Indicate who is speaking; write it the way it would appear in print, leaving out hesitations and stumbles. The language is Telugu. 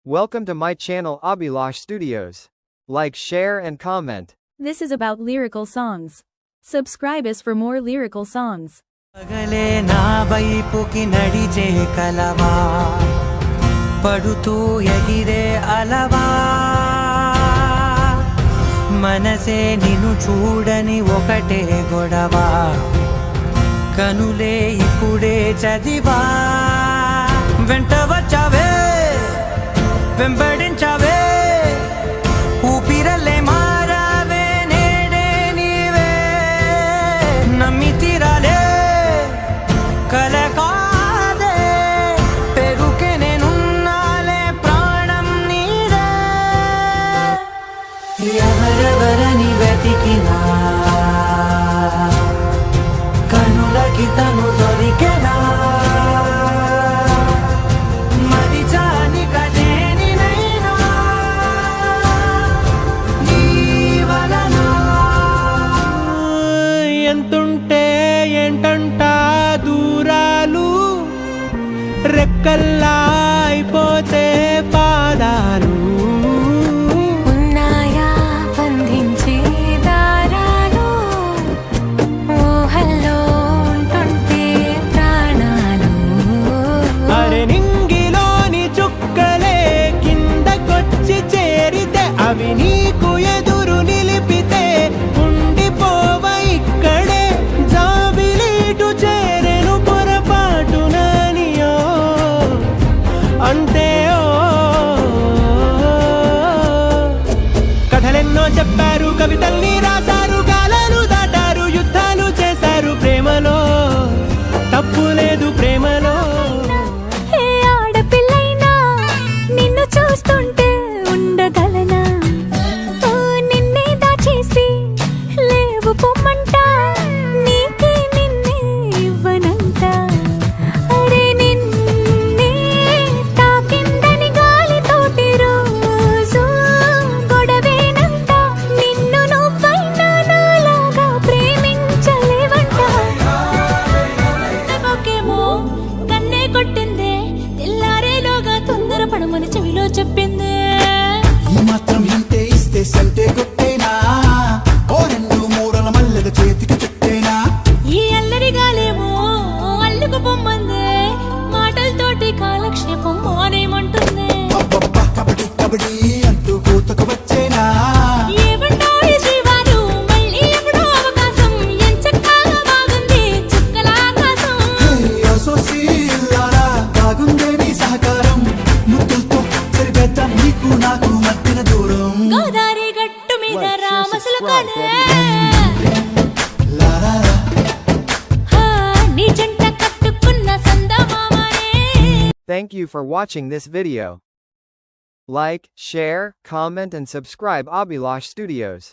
Speaker 1: Welcome to my channel Abhilash Studios. Like, share and comment.
Speaker 2: This is about lyrical songs. Subscribe us for more lyrical songs.
Speaker 3: పగలే నా వైపుకి నడిచే కలవా పడుతూ ఎగిరే అలవా మనసే నిన్ను చూడని ఒకటే గొడవ కనులే ఇప్పుడే చదివా వెంట వచ్చావే వెంబడించావే ఊపిరలే మారావే నేడే నీవే నమ్మి తీరాలే కలకాదే పెరుకే నేనున్నాలే ప్రాణం నీదే ఎవరెవరని వెతికినా కనులకి తను దొరికెనా మరి జాని కదేనినైనా నీ వలన ఎంతుంటే ఏంటంట దూరాలు రెక్కల్లా అయిపోతే పాదాలు
Speaker 4: ఉన్నాయా బంధించే దారాలు ఊహల్లో ఉంటుంటే ప్రాణాలు
Speaker 3: అరే నింగిలోని చుక్కలే కిందకొచ్చి చేరితే అవి నీకు ఎదురు నిలిపితే ఉండిపోవ ఇక్కడే జాబిలీటు చేరెను పొరపాటుననియో అంతే కథలెన్నో చెప్పారు కవితల్ని రాశారు కాలాలు దాటారు యుద్ధాలు చేశారు ప్రేమలో తప్పు లేదు ప్రేమలో
Speaker 4: ఏ ఆడపిల్లైనా నిన్ను చూస్తుంటే ఉండగలనా ఓ నిన్నే దాచేసి లేవు పొమ్మంట నీకే నిన్నే ఇవ్వనంట అరే నిన్నే తాకిందని గాలితోటి రోజు గొడవేనంట నిన్ను నువ్వైనా నాలాగా ప్రేమించలేవంట నాకేమో కన్నే కొట్టిందే తెల్లారేలోగా తొందరపడమని చెవిలో చెప్పిందే
Speaker 5: ఈ మాత్రం హింటే ఇస్తే సంటే కొట్టేనా ఓ రెండు మూరల మల్లెల చేతికి చుట్టేనా
Speaker 4: ఈ అల్లరి గాలేమో అల్లుకు పొమ్మందే మాటలతోటి కాలక్షేపం మానేమంటుందే
Speaker 5: అబ్బబ్బా కబడ్డీ కబడ్డీ అంటూ కూతకు వచ్చేనా
Speaker 4: ఏమంటారు జీవాలు మళ్ళీ ఎప్పుడో అవకాశం ఎంచక్కా బాగుంది చుక్కల ఆకాశం
Speaker 5: అసోసిల్లారా బాగుందే నీ సహకారం ముద్దులతో సరిపెద్దాం నీకు నాకు మధ్యన దూరం
Speaker 4: గోదారి గట్టు మీద రామసులకనే
Speaker 5: లారా
Speaker 4: నీ జంట కట్టుకున్న సందమామనే
Speaker 1: Thank you for watching this video. Like, share, comment and subscribe Abhilash Studios.